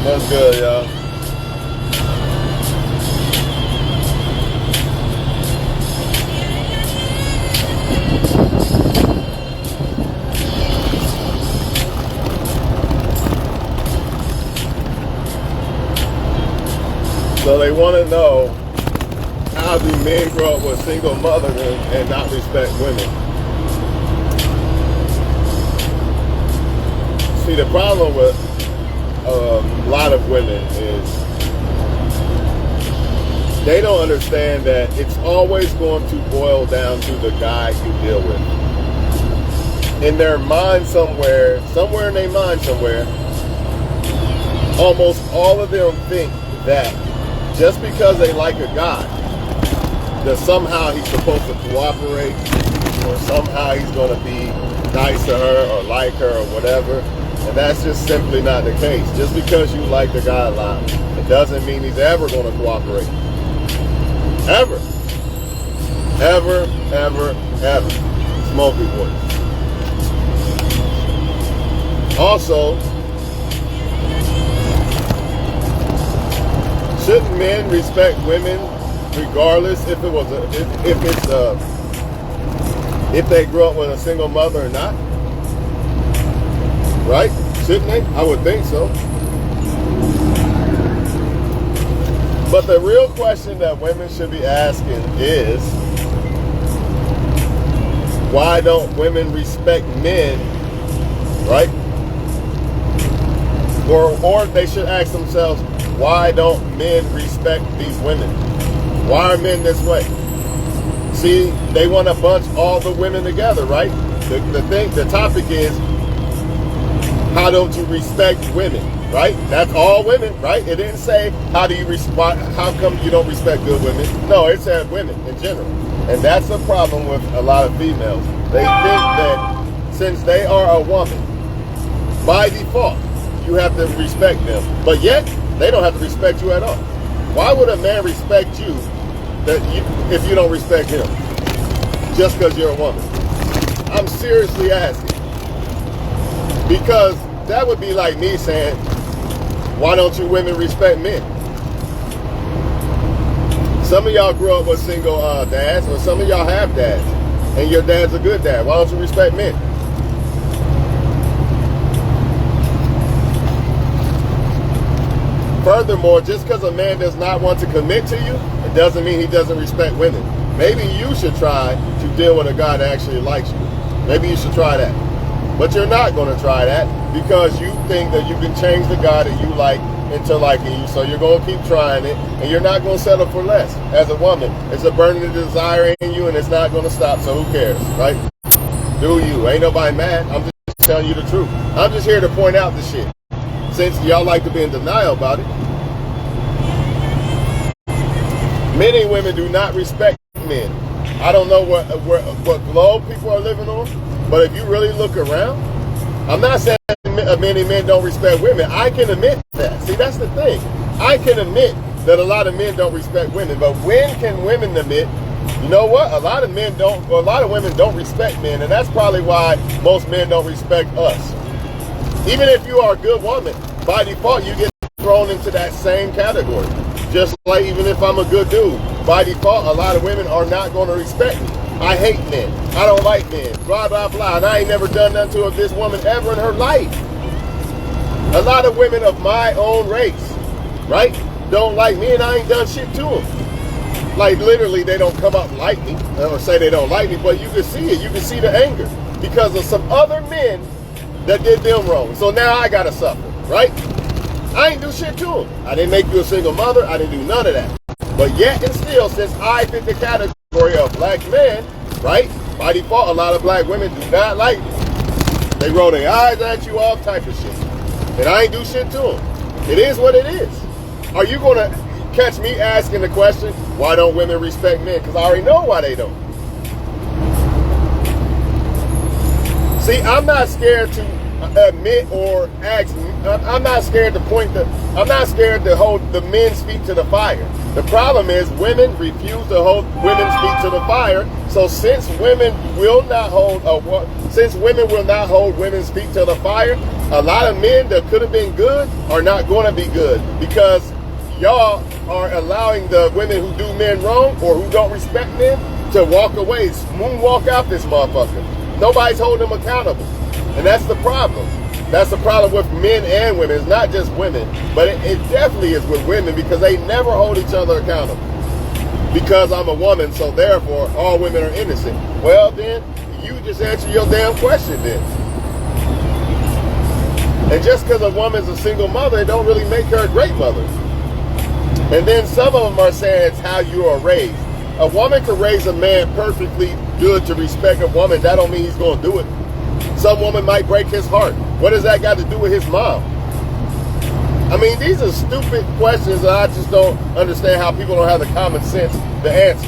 That's good, y'all. So they want to know, how do men grow up with single mothers and not respect women? See, the problem with a lot of women is they don't understand that it's always going to boil down to the guy you deal with. In their mind somewhere in their mind somewhere, almost all of them think that just because they like a guy, that somehow he's supposed to cooperate, or somehow he's going to be nice to her or like her or whatever. And that's just simply not the case. Just because you like the guy a lot, it doesn't mean he's ever going to cooperate. Ever. Ever, ever, ever. Smoky voice. Also, shouldn't men respect women regardless if they grew up with a single mother or not? Right? Shouldn't they? I would think so. But the real question that women should be asking is, why don't women respect men, right? Or they should ask themselves, why don't men respect these women? Why are men this way? See, they want to bunch all the women together, right? The topic is, how don't you respect women, right? That's all women, right? It didn't say, how come you don't respect good women? No, it said women in general. And that's the problem with a lot of females. They think that since they are a woman, by default, you have to respect them. But yet, they don't have to respect you at all. Why would a man respect you if you don't respect him? Just because you're a woman? I'm seriously asking. Because that would be like me saying, why don't you women respect men? Some of y'all grew up with single dads, or some of y'all have dads, and your dad's a good dad. Why don't you respect men? Furthermore, just because a man does not want to commit to you, it doesn't mean he doesn't respect women. Maybe you should try to deal with a guy that actually likes you. Maybe you should try that. But you're not going to try that because you think that you can change the guy that you like into liking you. So you're going to keep trying it, and you're not going to settle for less. As a woman, it's a burning desire in you, and it's not going to stop, so who cares, right? Do you. Ain't nobody mad. I'm just telling you the truth. I'm just here to point out the shit, since y'all like to be in denial about it. Many women do not respect men. I don't know what globe people are living on, but if you really look around, I'm not saying many men don't respect women. I can admit that. See, that's the thing. I can admit that a lot of men don't respect women, but when can women admit, you know what? A lot of women don't respect men, and that's probably why most men don't respect us. Even if you are a good woman, by default, you get thrown into that same category. Just like even if I'm a good dude, by default, a lot of women are not going to respect me. I hate men. I don't like men. Blah, blah, blah. And I ain't never done nothing to this woman ever in her life. A lot of women of my own race, right, don't like me, and I ain't done shit to them. Like, literally, they don't come up and like me or say they don't like me, but you can see it. You can see the anger because of some other men that did them wrong. So now I got to suffer, right? I ain't do shit to them. I didn't make you a single mother. I didn't do none of that. But yet and still, since I fit the category of black man, right, by default, a lot of black women do not like me. They roll their eyes at you, all type of shit. And I ain't do shit to them. It is what it is. Are you going to catch me asking the question, why don't women respect men? Because I already know why they don't. See, I'm not scared to admit or ask. I'm not scared to I'm not scared to hold the men's feet to the fire. The problem is women refuse to hold women's feet to the fire. So since women will not hold women's feet to the fire, a lot of men that could have been good are not going to be good because y'all are allowing the women who do men wrong or who don't respect men to walk away, moonwalk out this motherfucker. Nobody's holding them accountable. And that's the problem. That's the problem with men and women. It's not just women, but it definitely is with women because they never hold each other accountable. Because I'm a woman, so therefore all women are innocent. Well then, you just answer your damn question then. And just because a woman's a single mother, it don't really make her a great mother. And then some of them are saying it's how you are raised. A woman can raise a man perfectly good to respect a woman. That don't mean he's going to do it. Some woman might break his heart. What does that got to do with his mom? I mean, these are stupid questions that I just don't understand how people don't have the common sense to answer.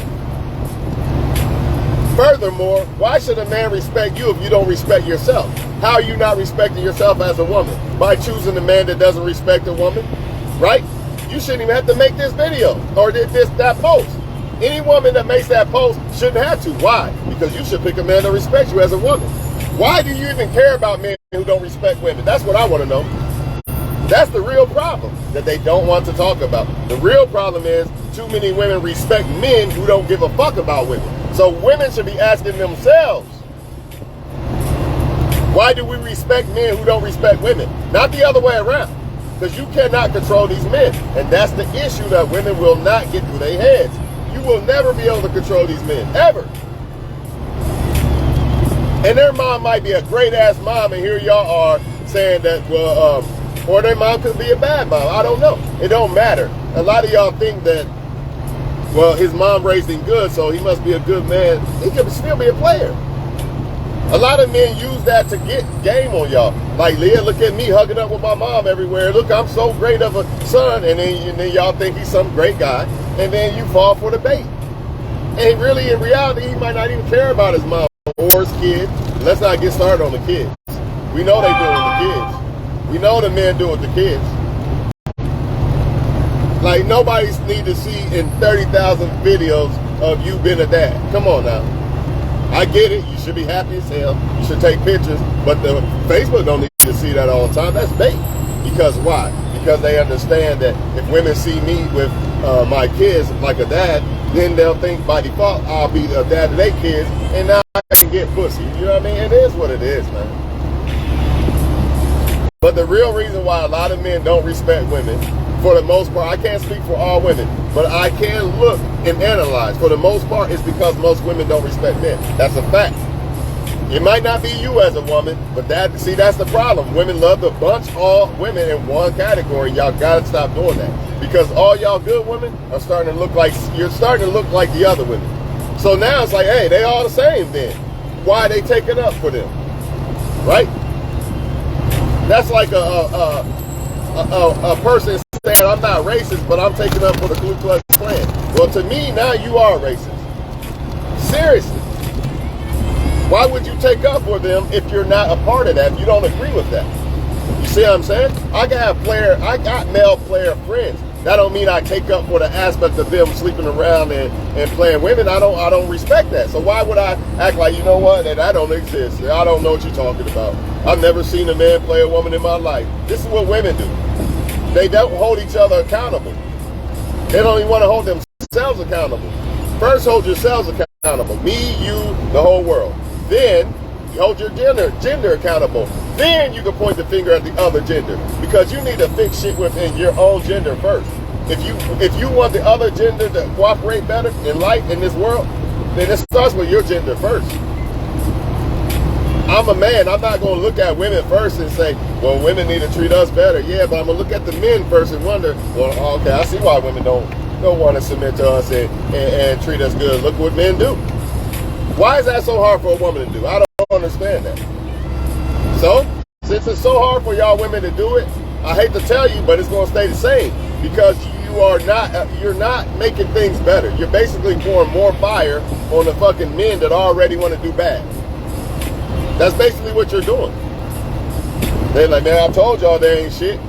Furthermore, why should a man respect you if you don't respect yourself? How are you not respecting yourself as a woman? By choosing a man that doesn't respect a woman, right? You shouldn't even have to make this video or that post. Any woman that makes that post shouldn't have to. Why? Because you should pick a man that respects you as a woman. Why do you even care about men who don't respect women? That's what I want to know. That's the real problem that they don't want to talk about. The real problem is too many women respect men who don't give a fuck about women. So women should be asking themselves, why do we respect men who don't respect women? Not the other way around. Because you cannot control these men. And that's the issue that women will not get through their heads. You will never be able to control these men, ever. And their mom might be a great-ass mom, and here y'all are saying that, well, or their mom could be a bad mom. I don't know. It don't matter. A lot of y'all think that, well, his mom raised him good, so he must be a good man. He could still be a player. A lot of men use that to get game on y'all. Like, Leah, look at me hugging up with my mom everywhere. Look, I'm so great of a son. And then y'all think he's some great guy. And then you fall for the bait. And really, in reality, he might not even care about his mom or his kid. Let's not get started on the kids. We know they do it with the kids. We know the men do it with the kids. Like, nobody need to see in 30,000 videos of you being a dad. Come on now. I get it. You should be happy as hell. You should take pictures. But the Facebook don't need to see that all the time. That's bait. Because why? Because they understand that if women see me with my kids like a dad, then they'll think by default I'll be a dad to their kids, and now I can get pussy. You know what I mean? It is what it is, man. But the real reason why a lot of men don't respect women, for the most part, I can't speak for all women, but I can look and analyze. For the most part, it's because most women don't respect men. That's a fact. It might not be you as a woman, but that's the problem. Women love to bunch all women in one category. Y'all gotta stop doing that. Because all y'all good women are starting to look like, you're starting to look like the other women. So now it's like, hey, they all the same then. Why they take it up for them? Right? That's like a person saying, I'm not racist, but I'm taking up for the Ku Klux Klan. Well, to me, now you are racist. Seriously. Why would you take up for them if you're not a part of that, if you don't agree with that? You see what I'm saying? I got male player friends. That don't mean I take up for the aspect of them sleeping around and playing women. I don't respect that. So why would I act like, you know what, that don't exist? I don't know what you're talking about. I've never seen a man play a woman in my life. This is what women do. They don't hold each other accountable. They don't even want to hold themselves accountable. First, hold yourselves accountable. Me, you, the whole world. Then, you hold your gender accountable. Then you can point the finger at the other gender. Because you need to fix shit within your own gender first. If you want the other gender to cooperate better in life, in this world, then it starts with your gender first. I'm a man. I'm not going to look at women first and say, well, women need to treat us better. Yeah, but I'm going to look at the men first and wonder, well, okay, I see why women don't want to submit to us and treat us good. Look what men do. Why is that so hard for a woman to do? I don't understand that. So, since it's so hard for y'all women to do it, I hate to tell you, but it's going to stay the same because you're not making things better. You're basically pouring more fire on the fucking men that already want to do bad. That's basically what you're doing. They're like, man, I told y'all they ain't shit.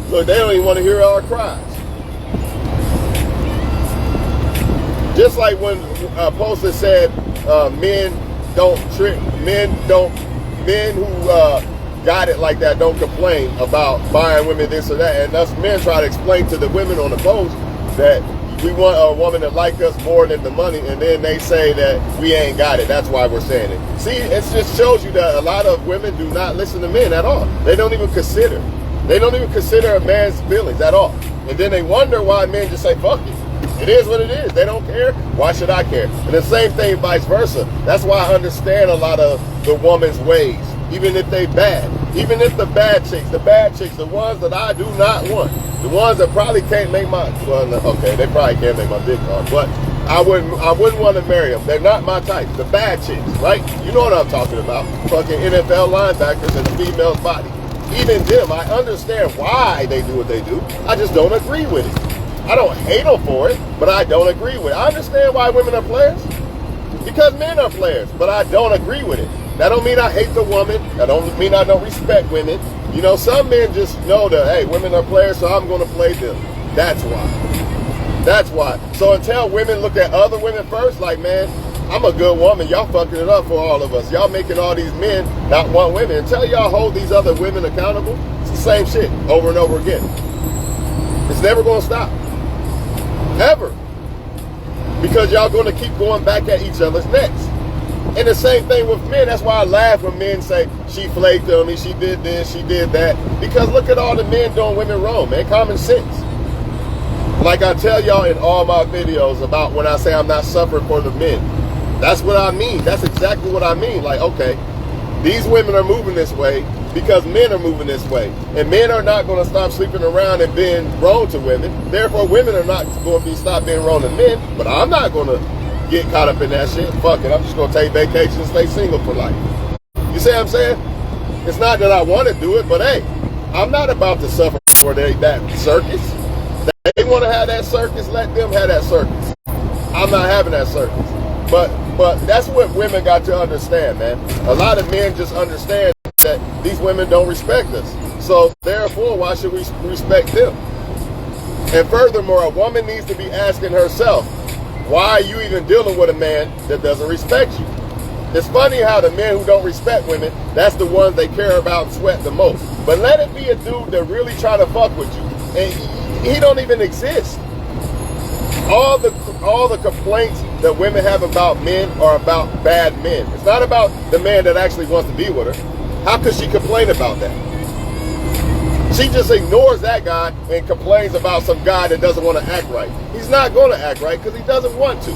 Look, they don't even want to hear our cries. Just like when Poster said, men who got it like that don't complain about buying women this or that. And us men try to explain to the women on the post that we want a woman to like us more than the money, and then they say that we ain't got it. That's why we're saying it. See, it just shows you that a lot of women do not listen to men at all. They don't even consider. They don't even consider a man's feelings at all. And then they wonder why men just say, fuck it. It is what it is. They don't care. Why should I care? And the same thing vice versa. That's why I understand a lot of the woman's ways, even if they bad. Even if the bad chicks, the ones that I do not want, the ones that probably can't make my, well, okay, they probably can't make my dick hard, but I wouldn't want to marry them. They're not my type. The bad chicks, right? You know what I'm talking about. Fucking NFL linebackers in a female's body. Even them, I understand why they do what they do. I just don't agree with it. I don't hate them for it, but I don't agree with it. I understand why women are players, because men are players, but I don't agree with it. That don't mean I hate the woman. That don't mean I don't respect women. You know, some men just know that, hey, women are players, so I'm going to play them. That's why. That's why. So until women look at other women first, like, man, I'm a good woman. Y'all fucking it up for all of us. Y'all making all these men not want women. Until y'all hold these other women accountable, it's the same shit over and over again. It's never going to stop. Ever. Because y'all going to keep going back at each other's necks. And the same thing with men. That's why I laugh when men say, she flaked on me, she did this, she did that. Because look at all the men doing women wrong, man. Common sense. Like I tell y'all in all my videos about when I say I'm not suffering for the men. That's what I mean. That's exactly what I mean. Like, okay, these women are moving this way because men are moving this way. And men are not going to stop sleeping around and being wrong to women. Therefore, women are not going to stop being wrong to men. But I'm not going to get caught up in that shit. Fuck it. I'm just going to take vacations and stay single for life. You see what I'm saying? It's not that I want to do it, but hey, I'm not about to suffer for that circus. They want to have that circus, let them have that circus. I'm not having that circus. But that's what women got to understand, man. A lot of men just understand that these women don't respect us. So therefore, why should we respect them? And furthermore, a woman needs to be asking herself, why are you even dealing with a man that doesn't respect you? It's funny how the men who don't respect women, that's the ones they care about and sweat the most. But let it be a dude that really try to fuck with you. And he don't even exist. All the complaints that women have about men are about bad men. It's not about the man that actually wants to be with her. How could she complain about that? She just ignores that guy and complains about some guy that doesn't want to act right. He's not going to act right because he doesn't want to.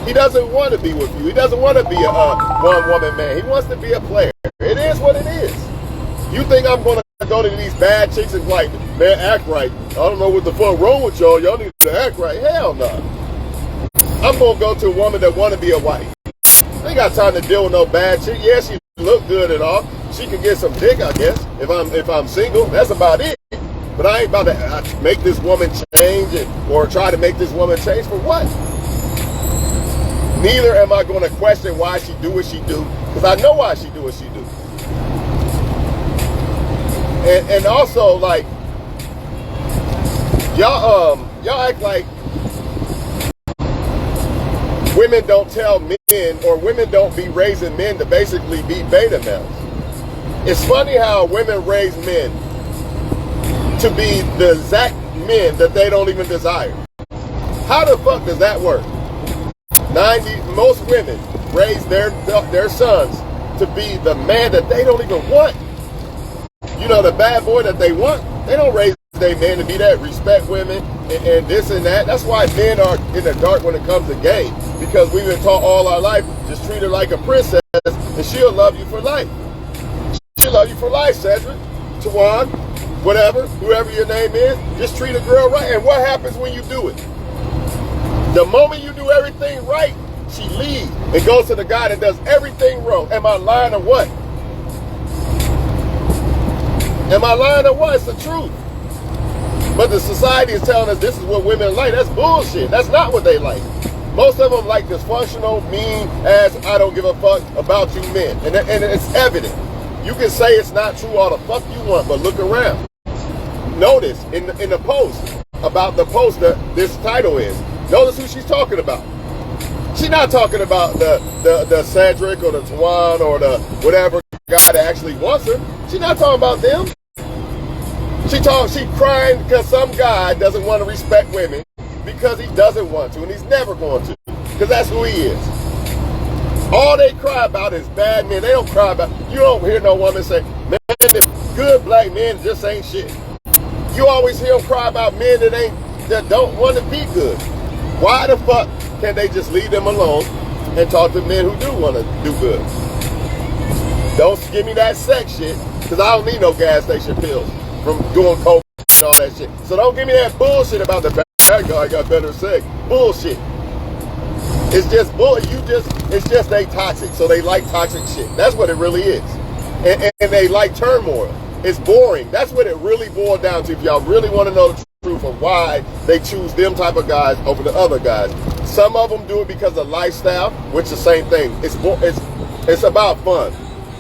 He doesn't want to be with you. He doesn't want to be a one-woman man. He wants to be a player. It is what it is. You think I'm going to go to these bad chicks and like, man, act right. I don't know what the fuck wrong with y'all. Y'all need to act right. Hell no. I'm going to go to a woman that want to be a wife. I ain't got time to deal with no bad chick. Yeah, she look good and all. She can get some dick, I guess, if I'm single. That's about it. But I ain't about to make this woman change or try to make this woman change for what? Neither am I going to question why she do what she do, because I know why she do what she do. And also, like, y'all act like women don't tell men, or women don't be raising men to basically be beta males. It's funny how women raise men to be the exact men that they don't even desire. How the fuck does that work? Most women raise their sons to be the man that they don't even want. You know, the bad boy that they want, they don't raise their men to be that, respect women and this and that. That's why men are in the dark when it comes to game, because we've been taught all our life, just treat her like a princess and she'll love you for life. She'll love you for life, Cedric, Tawan, whatever, whoever your name is. Just treat a girl right. And what happens when you do it? The moment you do everything right, she leaves and goes to the guy that does everything wrong. Am I lying or what? Am I lying or what? It's the truth. But the society is telling us this is what women like. That's bullshit. That's not what they like. Most of them like dysfunctional, mean ass, I don't give a fuck about you men. And it's evident. You can say it's not true all the fuck you want, but look around. Notice in the post about the post that this title is. Notice who she's talking about. She's not talking about the Cedric or the Tawan or the whatever guy that actually wants her. She's not talking about them. She crying because some guy doesn't want to respect women because he doesn't want to and he's never going to because that's who he is. All they cry about is bad men. They don't cry about, you don't hear no woman say, man, the good black men just ain't shit. You always hear them cry about men that don't want to be good. Why the fuck can't they just leave them alone and talk to men who do want to do good? Don't give me that sex shit, because I don't need no gas station pills from doing coke and all that shit. So don't give me that bullshit about the bad guy got better sex. Bullshit. It's just it's just they toxic, so they like toxic shit. That's what it really is. And they like turmoil. It's boring. That's what it really boils down to. If y'all really want to know the truth of why they choose them type of guys over the other guys. Some of them do it because of lifestyle, which is the same thing. It's about fun.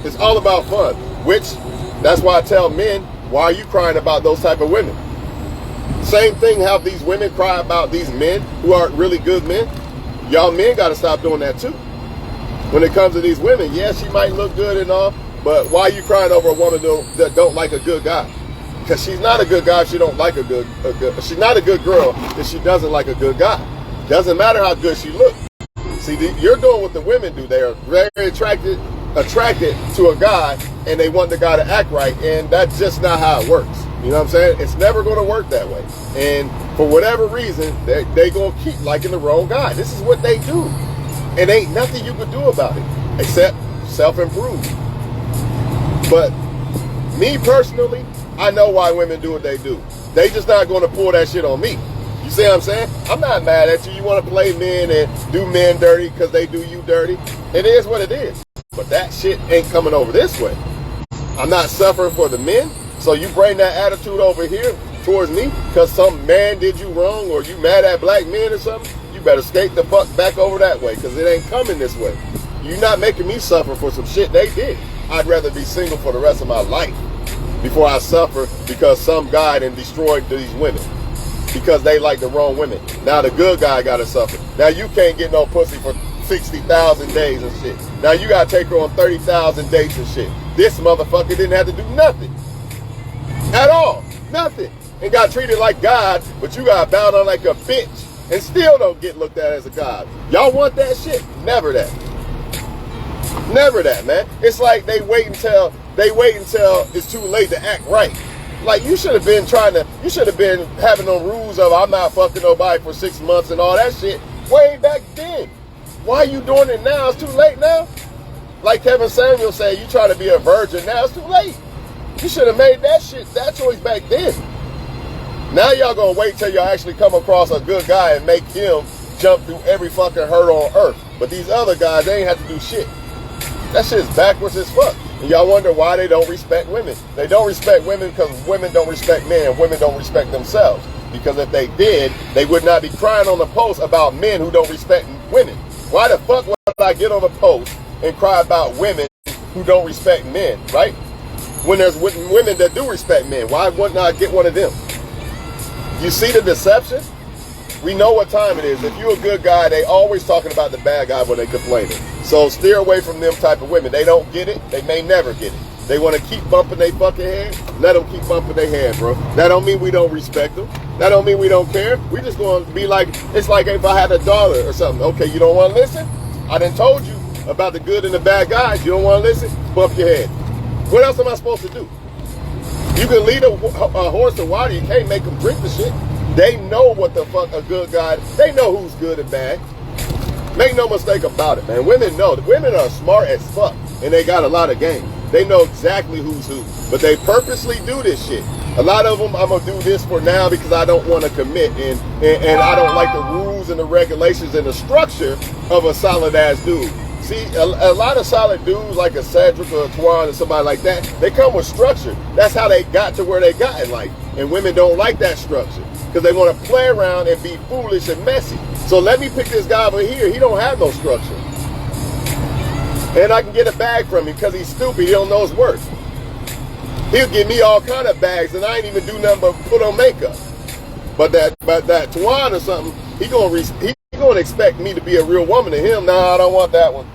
It's all about fun. Which, that's why I tell men, why are you crying about those type of women? Same thing how these women cry about these men who aren't really good men. Y'all men got to stop doing that too. When it comes to these women, yeah, she might look good and all, but why are you crying over a woman that don't like a good guy? Because she's not a good guy if she don't like a good. She's not a good girl if she doesn't like a good guy. Doesn't matter how good she looks. See, you're doing what the women do. They are very attracted to a guy, and they want the guy to act right, and that's just not how it works. You know what I'm saying? It's never going to work that way. And for whatever reason, they going to keep liking the wrong guy. This is what they do. And ain't nothing you can do about it except self-improve. But me personally, I know why women do what they do. They just not going to pull that shit on me. You see what I'm saying? I'm not mad at you. You want to play men and do men dirty because they do you dirty. It is what it is. But that shit ain't coming over this way. I'm not suffering for the men. So you bring that attitude over here towards me because some man did you wrong or you mad at black men or something, you better skate the fuck back over that way because it ain't coming this way. You're not making me suffer for some shit they did. I'd rather be single for the rest of my life before I suffer because some guy done destroyed these women because they like the wrong women. Now the good guy got to suffer. Now you can't get no pussy for 60,000 days and shit. Now you got to take her on 30,000 dates and shit. This motherfucker didn't have to do nothing. At all. Nothing. And got treated like God, but you got bound on like a bitch and still don't get looked at as a God. Y'all want that shit? Never that. Never that, man. It's like they wait until it's too late to act right. Like you should have been having them rules of I'm not fucking nobody for 6 months and all that shit way back then. Why are you doing it now? It's too late now. Like Kevin Samuel said, you try to be a virgin now, it's too late. You should have made that choice back then. Now y'all gonna wait till y'all actually come across a good guy and make him jump through every fucking hurdle on earth. But these other guys, they ain't have to do shit. That shit is backwards as fuck. And y'all wonder why they don't respect women. They don't respect women because women don't respect men and women don't respect themselves. Because if they did, they would not be crying on the post about men who don't respect women. Why the fuck would I get on a post and cry about women who don't respect men, right? When there's women that do respect men, why wouldn't I get one of them? You see the deception? We know what time it is. If you're a good guy, they always talking about the bad guy when they complaining. So steer away from them type of women. They don't get it. They may never get it. They want to keep bumping their fucking head. Let them keep bumping their head, bro. That don't mean we don't respect them. That don't mean we don't care. We just going to be like, it's like if I had a daughter or something. Okay, you don't want to listen? I done told you about the good and the bad guys. You don't want to listen? Bump your head. What else am I supposed to do? You can lead a horse to water. You can't make them drink the shit. They know what the fuck a good guy, they know who's good and bad. Make no mistake about it, man. Women know. Women are smart as fuck, and they got a lot of game. They know exactly who's who, but they purposely do this shit. A lot of them, I'm going to do this for now because I don't want to commit, and I don't like the rules and the regulations and the structure of a solid-ass dude. See, a lot of solid dudes like a Cedric or a Tawan or somebody like that, they come with structure. That's how they got to where they got in life. And women don't like that structure because they want to play around and be foolish and messy. So let me pick this guy over here. He don't have no structure. And I can get a bag from him because he's stupid. He don't know his worth. He'll give me all kind of bags, and I ain't even do nothing but put on makeup. But that Twan or something, he gonna expect me to be a real woman to him. Nah, I don't want that one.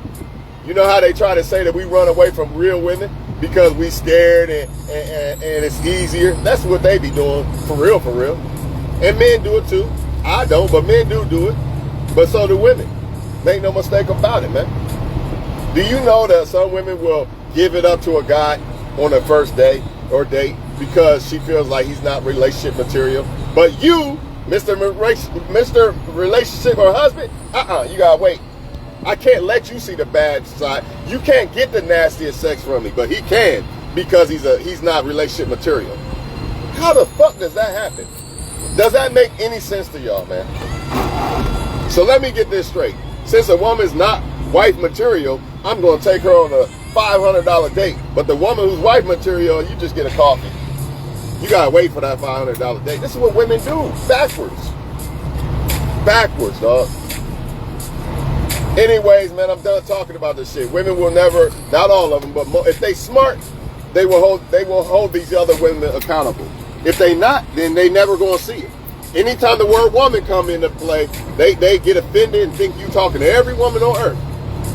You know how they try to say that we run away from real women because we scared and it's easier? That's what they be doing, for real, for real. And men do it too. I don't, but men do it. But so do women. Make no mistake about it, man. Do you know that some women will give it up to a guy on the first day or date because she feels like he's not relationship material? But you, Mr. Relationship or husband, you gotta wait. I can't let you see the bad side. You can't get the nastiest sex from me, but he can because he's not relationship material. How the fuck does that happen? Does that make any sense to y'all, man? So let me get this straight. Since a woman's not wife material, I'm going to take her on a $500 date. But the woman who's wife material, you just get a coffee. You got to wait for that $500 date. This is what women do. Backwards. Backwards, dog. Anyways, man, I'm done talking about this shit. Women will never, not all of them, but if they smart, they will hold these other women accountable. If they not, then they never going to see it. Anytime the word woman come into play, they get offended and think you talking to every woman on earth.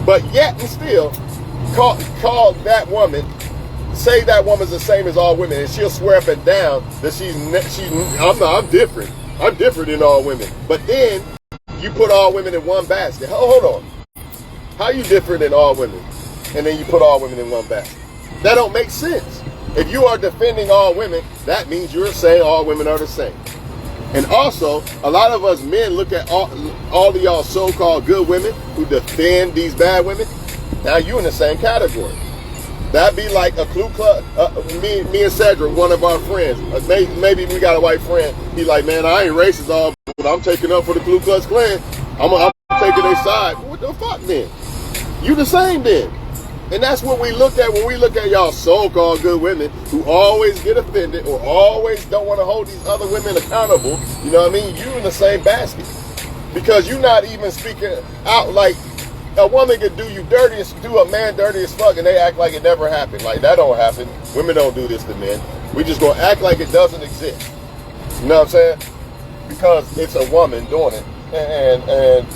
But yet and still, call that woman, say that woman's the same as all women, and she'll swear up and down that I'm different. I'm different than all women. But then you put all women in one basket. Hold on. How you different than all women? And then you put all women in one basket. That don't make sense. If you are defending all women, that means you're saying all women are the same. And also, a lot of us men look at all of y'all so-called good women who defend these bad women. Now you in the same category. That'd be like a Ku Klux. Me and Cedric, one of our friends. Maybe we got a white friend. He like, man, I ain't racist all, but I'm taking up for the Ku Klux Klan. I'm taking their side. What the fuck then? You the same then. And that's what we look at when we look at y'all so-called good women who always get offended or always don't want to hold these other women accountable. You know what I mean? You in the same basket. Because you're not even speaking out. Like, a woman could do you dirty, do a man dirty as fuck, and they act like it never happened. Like, that don't happen. Women don't do this to men. We just gonna act like it doesn't exist. You know what I'm saying? Because it's a woman doing it. It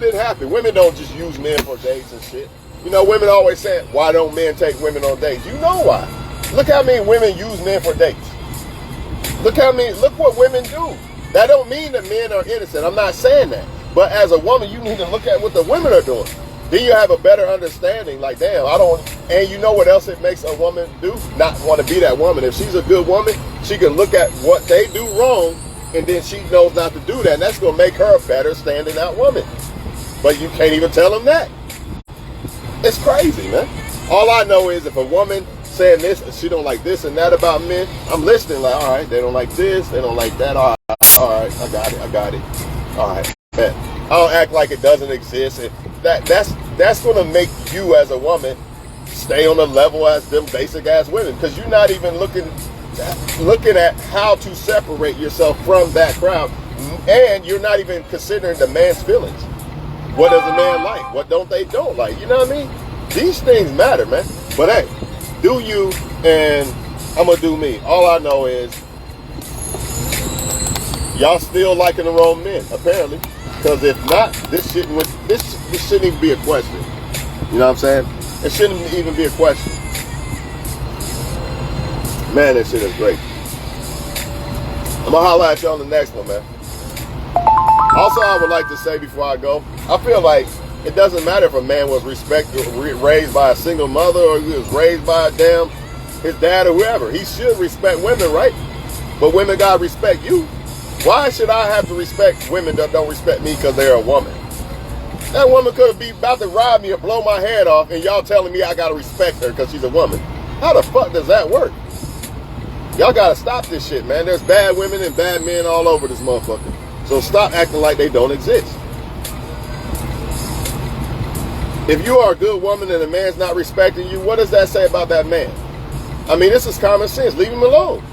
didn't happen. Women don't just use men for dates and shit. You know, women always say, why don't men take women on dates? You know why. Look how many women use men for dates. Look what women do. That don't mean that men are innocent. I'm not saying that. But as a woman, you need to look at what the women are doing. Then you have a better understanding. Like, damn, and you know what else it makes a woman do? Not want to be that woman. If she's a good woman, she can look at what they do wrong, and then she knows not to do that. And that's going to make her a better standing out woman. But you can't even tell them that. It's crazy, man. All I know is if a woman saying this, she don't like this and that about men, I'm listening like, all right, they don't like this, they don't like that. All right, I got it. All right, bet. I don't act like it doesn't exist. And that's going to make you as a woman stay on the level as them basic ass women, because you're not even looking at how to separate yourself from that crowd, and you're not even considering the man's feelings. What does a man like? What don't like? You know what I mean? These things matter, man. But hey, do you, and I'm going to do me. All I know is y'all still liking the wrong men, apparently. Because if not, this shouldn't even be a question. You know what I'm saying? It shouldn't even be a question. Man, that shit is great. I'm going to holler at you on the next one, man. Also, I would like to say before I go, I feel like it doesn't matter if a man was raised by a single mother or he was raised by his dad or whoever. He should respect women, right? But women gotta respect you. Why should I have to respect women that don't respect me because they're a woman? That woman could be about to rob me or blow my head off, and y'all telling me I gotta respect her because she's a woman. How the fuck does that work? Y'all gotta stop this shit, man. There's bad women and bad men all over this motherfucker. So stop acting like they don't exist. If you are a good woman and a man's not respecting you, what does that say about that man? I mean, this is common sense. Leave him alone.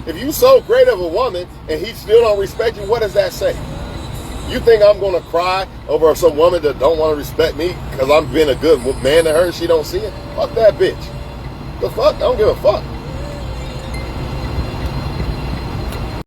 If you so great of a woman and he still don't respect you, what does that say? You think I'm going to cry over some woman that don't want to respect me because I'm being a good man to her and she don't see it? Fuck that bitch. The fuck? I don't give a fuck.